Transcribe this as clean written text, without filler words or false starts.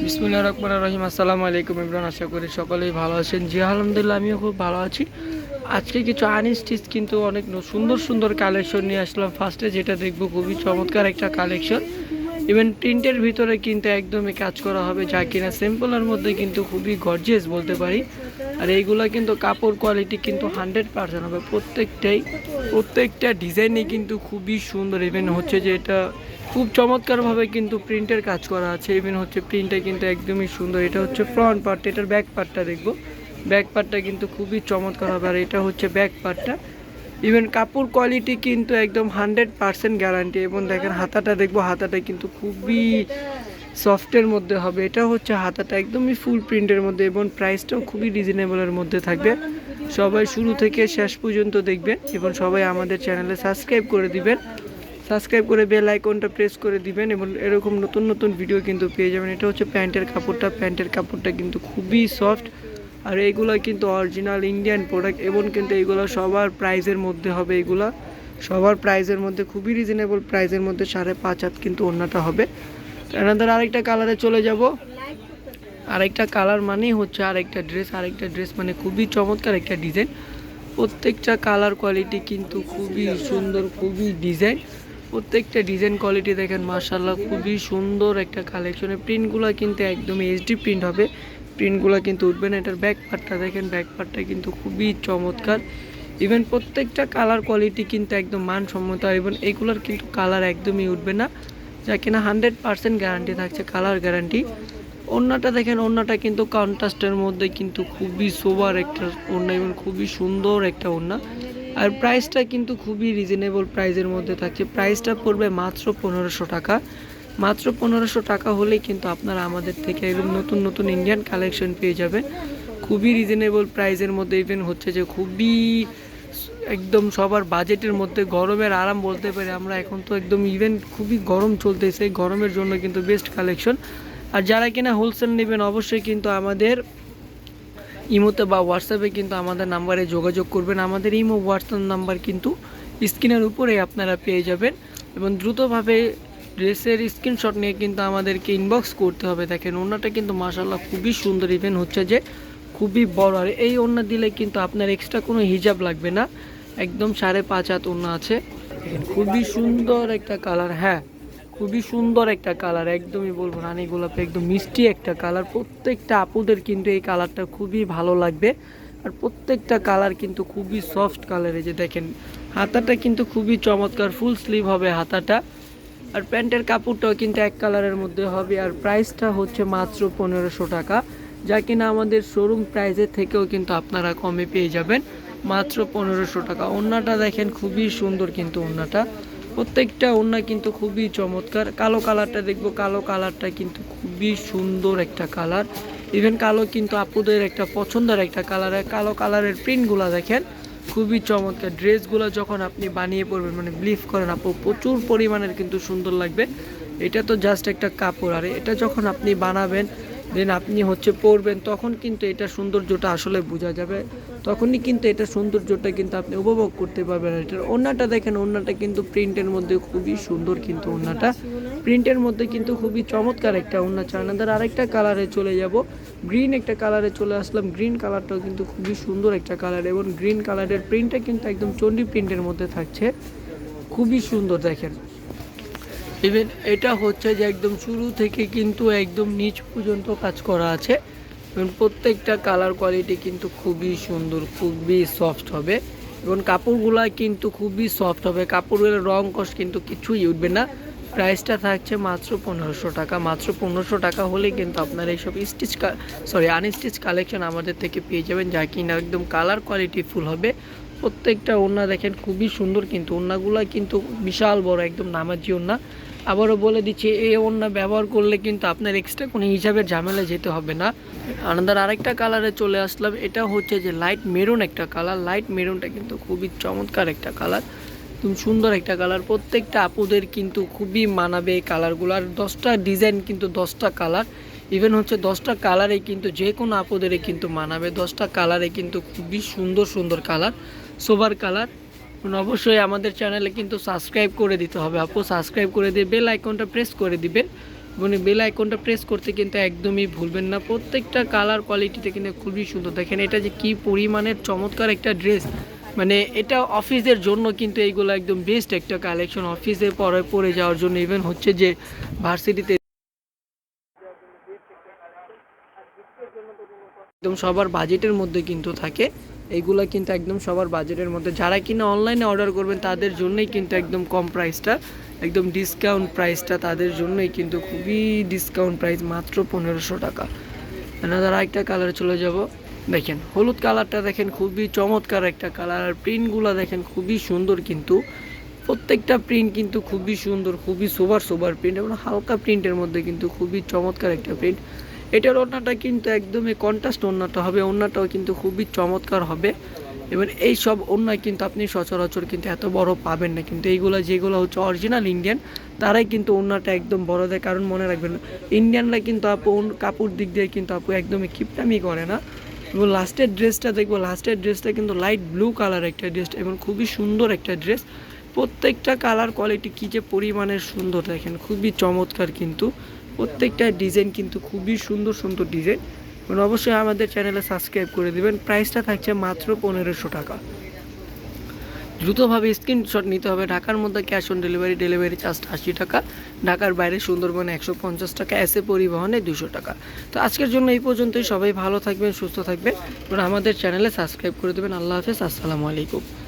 বিসমিল্লাহির রহমানির রহিম। আসসালামু আলাইকুম ইমরান, আশা করি সকলেই ভালো আছেন। জি আলহামদুলিল্লাহ, আমিও খুব ভালো আছি। আজকে কিছু আনস্টিচ কিন্তু অনেক সুন্দর সুন্দর কালেকশন নিয়ে আসলাম। ফার্স্টে যেটা দেখবো খুবই চমৎকার একটা কালেকশন, ইভেন প্রিন্টের ভিতরে কিন্তু একদমই কাজ করা হবে, যা কিনা সিম্পলের মধ্যে কিন্তু খুবই গর্জিয়াস বলতে পারি। আর এইগুলা কিন্তু কাপড় কোয়ালিটি কিন্তু 100% হবে। প্রত্যেকটা ডিজাইনে কিন্তু খুবই সুন্দর। ইভেন হচ্ছে যে এটা খুব চমৎকারভাবে কিন্তু প্রিন্টের কাজ করা আছে। ইভেন হচ্ছে প্রিন্টটা কিন্তু একদমই সুন্দর। এটা হচ্ছে ফ্রন্ট পার্ট, এটার ব্যাক পার্টটা দেখবো। ব্যাক পার্টটা কিন্তু খুবই চমৎকার হবে। আর এটা হচ্ছে ব্যাক পার্টটা। ইভেন কাপড় কোয়ালিটি কিন্তু একদম 100% গ্যারান্টি। এবং দেখেন হাতাটা দেখবো, হাতাটা কিন্তু খুবই সফটের মধ্যে হবে। এটা হচ্ছে হাতাটা একদমই ফুল প্রিন্টের মধ্যে, এবং প্রাইসটাও খুবই রিজনেবলের মধ্যে থাকবে। সবাই শুরু থেকে শেষ পর্যন্ত দেখবেন, এবং সবাই আমাদের চ্যানেলে সাবস্ক্রাইব করে দিবেন। সাবস্ক্রাইব করে বেল আইকনটা প্রেস করে দিবেন, এবং এরকম নতুন নতুন ভিডিও কিন্তু পেয়ে যাবেন। এটা হচ্ছে প্যান্টের কাপড়টা। প্যান্টের কাপড়টা কিন্তু খুবই সফট। আর এইগুলো কিন্তু অরিজিনাল ইন্ডিয়ান প্রোডাক্ট, এবং কিন্তু এইগুলো সবার প্রাইজের মধ্যে হবে। এইগুলা সবার প্রাইজের মধ্যে খুবই রিজনেবল প্রাইজের মধ্যে 5.5 হাত কিন্তু ওড়নাটা হবে। এনাদের আরেকটা কালারে চলে যাব। আরেকটা কালার মানেই হচ্ছে আরেকটা ড্রেস মানে খুবই চমৎকার একটা ডিজাইন। প্রত্যেকটা কালার কোয়ালিটি কিন্তু খুবই সুন্দর, খুবই ডিজাইন। প্রত্যেকটা ডিজাইন কোয়ালিটি দেখেন মাশাআল্লাহ, খুবই সুন্দর একটা কালেকশনের প্রিন্টগুলো কিন্তু একদম এইচডি প্রিন্ট হবে। প্রিন্টগুলো কিন্তু উঠবে না। এটার ব্যাক পার্টটা দেখেন, ব্যাক পার্টটা কিন্তু খুবই চমৎকার। ইভেন প্রত্যেকটা কালার কোয়ালিটি কিন্তু একদম মানসম্মত। এবং এইগুলোর কিন্তু কালার একদমই উঠবে না, যা কিনা 100% গ্যারান্টি থাকছে, কালার গ্যারান্টি। ওড়নাটা দেখেন, ওড়নাটা কিন্তু কন্ট্রাস্টের মধ্যে কিন্তু খুবই সোবার একটা ওড়না, এবং খুবই সুন্দর একটা ওড়না। আর প্রাইসটা কিন্তু খুবই রিজনেবল প্রাইসের মধ্যে থাকছে। প্রাইসটা পড়বে মাত্র 1500 টাকা। মাত্র 1500 টাকা হলেই কিন্তু আপনারা আমাদের থেকে একদম নতুন নতুন ইন্ডিয়ান কালেকশন পেয়ে যাবেন খুবই রিজনেবল প্রাইসের মধ্যে। ইভেন হচ্ছে যে খুবই একদম সবার বাজেটের মধ্যে, গরমের আরাম বলতে পারি আমরা। এখন তো একদম ইভেন খুবই গরম চলতেছে, গরমের জন্য কিন্তু বেস্ট কালেকশন। আর যারা কিনা হোলসেল নেবেন অবশ্যই কিন্তু আমাদের ইমোতে বা হোয়াটসঅ্যাপে কিন্তু আমাদের নাম্বারে যোগাযোগ করবেন। আমাদের ইমো হোয়াটসঅ্যাপ নাম্বার কিন্তু স্ক্রিনের উপরেই আপনারা পেয়ে যাবেন। এবং দ্রুতভাবে ড্রেসের স্ক্রিনশট নিয়ে কিন্তু আমাদেরকে ইনবক্স করতে হবে। দেখেন ওড়নাটা কিন্তু মাশাআল্লাহ খুবই সুন্দর। ইভেন হচ্ছে যে খুবই বড়। আর এই ওড়না দিলে কিন্তু আপনার এক্সট্রা কোনো হিজাব লাগবে না, একদম 5.5 হাত ওড়না আছে। খুবই সুন্দর একটা কালার, হ্যাঁ খুবই সুন্দর একটা কালার, একদমই বলবো রানী গোলাপি, একদম মিষ্টি একটা কালার। প্রত্যেকটা আপুদের কিন্তু এই কালারটা খুবই ভালো লাগবে। আর প্রত্যেকটা কালার কিন্তু খুবই সফট কালার। এই যে দেখেন হাতাটা কিন্তু খুবই চমৎকার, ফুল স্লিভ হবে হাতাটা। আর প্যান্টের কাপড়টাও কিন্তু এক কালারের মধ্যে হবে। আর প্রাইসটা হচ্ছে মাত্র 1500 টাকা, যা কিনা আমাদের শোরুম প্রাইসের থেকেও কিন্তু আপনারা কমে পেয়ে যাবেন, মাত্র 1500 টাকা। ওড়নাটা দেখেন খুবই সুন্দর কিন্তু ওড়নাটা, প্রত্যেকটা ওড়না কিন্তু খুবই চমৎকার। কালো কালারটা দেখবো, কালো কালারটা কিন্তু খুবই সুন্দর একটা কালার। ইভেন কালো কিন্তু আপুদের একটা পছন্দের একটা কালার। কালো কালারের প্রিন্টগুলো দেখেন খুবই চমৎকার। ড্রেসগুলো যখন আপনি বানিয়ে পরবেন, মানে ব্লিফ করেন আপু, প্রচুর পরিমাণের কিন্তু সুন্দর লাগবে। এটা তো জাস্ট একটা কাপড়, আর এটা যখন আপনি বানাবেন দেন আপনি হচ্ছে পরবেন, তখন কিন্তু এটা সৌন্দর্যটা আসলে বোঝা যাবে। তখনই কিন্তু এটা সৌন্দর্যটা কিন্তু আপনি উপভোগ করতে পারবেন। এটার ওড়নাটা দেখেন, ওড়নাটা কিন্তু প্রিন্টের মধ্যে খুবই সুন্দর, কিন্তু ওড়নাটা প্রিন্টের মধ্যে কিন্তু খুবই চমৎকার একটা ওড়না। চায়নাদের আরেকটা কালারে চলে যাব, গ্রিন একটা কালারে চলে আসলাম। গ্রিন কালারটাও কিন্তু খুবই সুন্দর একটা কালার, এবং গ্রিন কালারের প্রিন্টটা কিন্তু একদম চণ্ডী প্রিন্টের মধ্যে থাকছে, খুবই সুন্দর দেখেন। ইভেন এটা হচ্ছে যে একদম শুরু থেকে কিন্তু একদম নিচ পর্যন্ত কাজ করা আছে, এবং প্রত্যেকটা কালার কোয়ালিটি কিন্তু খুবই সুন্দর, খুবই সফট হবে। এবং কাপড়গুলা কিন্তু খুবই সফট হবে, কাপড়গুলোর রং কষ কিন্তু কিছুই উঠবে না। প্রাইসটা থাকছে মাত্র 1500 টাকা। মাত্র 1500 টাকা হলে কিন্তু আপনারা এইসব আনস্টিচ কালেকশন আমাদের থেকে পেয়ে যাবেন, যা কিনা একদম কালার কোয়ালিটি ফুল হবে। প্রত্যেকটা ওড়না দেখেন খুবই সুন্দর, কিন্তু ওড়নাগুলো কিন্তু বিশাল বড়, একদম নামাজি ওড়না। আবারও বলে দিচ্ছি, এই ওড়না ব্যবহার করলে কিন্তু আপনার এক্সট্রা কোনো হিসাবের ঝামেলা যেতে হবে না। আমাদের আরেকটা কালারে চলে আসলাম। এটা হচ্ছে যে লাইট মেরুন একটা কালার। লাইট মেরুনটা কিন্তু খুবই চমৎকার একটা কালার, খুব সুন্দর একটা কালার। প্রত্যেকটা আপুদের কিন্তু খুবই মানাবে এই কালারগুলো। আর 10টা ডিজাইন কিন্তু 10টা কালার, ইভেন হচ্ছে 10টা কালারে কিন্তু যে কোনো আপুদেরই কিন্তু মানাবে। 10টা কালারে কিন্তু খুবই সুন্দর সুন্দর কালার, সোবার কালার। অবশ্যই আমাদের চ্যানেলে কিন্তু সাবস্ক্রাইব করে দিতে হবে আপু, সাবস্ক্রাইব করে দিয়ে বেল আইকনটা প্রেস করে দিবেন, মানে বেল আইকনটা প্রেস করতে কিন্তু একদমই ভুলবেন না। প্রত্যেকটা কালার কোয়ালিটিতে কিন্তু খুবই সুন্দর। দেখেন এটা যে কি পরিমাণের চমৎকার একটা ড্রেস, মানে এটা অফিসের জন্য কিন্তু এইগুলো একদম বেস্ট একটা কালেকশন, অফিসে পরে যাওয়ার জন্য, ইভেন হচ্ছে যে ভার্সিটিতে একদম সবার বাজেটের মধ্যে কিন্তু থাকে। এইগুলা কিন্তু একদম সবার বাজেটের মধ্যে, যারা কিনা অনলাইনে অর্ডার করবেন তাদের জন্যই কিন্তু একদম কম প্রাইসটা, একদম ডিসকাউন্ট প্রাইসটা তাদের জন্যই কিন্তু খুবই ডিসকাউন্ট প্রাইস, মাত্র 1500 টাকা। এনাদার আরেকটা কালারে চলে যাব। দেখেন হলুদ কালারটা দেখেন খুবই চমৎকার একটা কালার, আর প্রিন্টগুলো দেখেন খুবই সুন্দর, কিন্তু প্রত্যেকটা প্রিন্ট কিন্তু খুবই সুন্দর, খুবই সোবার প্রিন্ট এবং হালকা প্রিন্টের মধ্যে কিন্তু খুবই চমৎকার একটা প্রিন্ট। এটার ওড়নাটা কিন্তু একদমই কন্ট্রাস্ট ওড়নাটা হবে, ওড়নাটাও কিন্তু খুবই চমৎকার হবে। এবার এই সব ওড়না কিন্তু আপনি সচরাচর কিন্তু এত বড় পাবেন না, কিন্তু এইগুলো যেগুলো হচ্ছে অরিজিনাল ইন্ডিয়ান তারাই কিন্তু ওড়নাটা একদম বড় দেয়। কারণ মনে রাখবেন ইন্ডিয়ানরা কিন্তু আপু কাপড় দিক দিয়ে কিন্তু আপু একদমই কিপটামি করে না। এবং লাস্টের ড্রেসটা দেখবো, লাস্টের ড্রেসটা কিন্তু লাইট ব্লু কালার একটা ড্রেস এবং খুবই সুন্দর একটা ড্রেস। প্রত্যেকটা কালার কোয়ালিটি কী যে পরিমাণের সুন্দর দেখেন, খুবই চমৎকার, কিন্তু প্রত্যেকটা ডিজাইন কিন্তু খুবই সুন্দর ডিজাইন। এবং অবশ্যই আমাদের চ্যানেলে সাবস্ক্রাইব করে দেবেন। প্রাইসটা থাকছে মাত্র 1500 টাকা। দ্রুতভাবে স্ক্রিনশট নিতে হবে। ঢাকার মধ্যে cash on delivery, delivery charge 80 টাকা, ঢাকার বাইরে সুন্দরবনে 150 টাকা, এসে পরিবহনে 200 টাকা। তো আজকের জন্য এই পর্যন্তই। সবাই ভালো থাকবেন, সুস্থ থাকবেন এবং আমাদের চ্যানেলে সাবস্ক্রাইব করে দেবেন। আল্লাহ হাফেজ, আসসালামু আলাইকুম।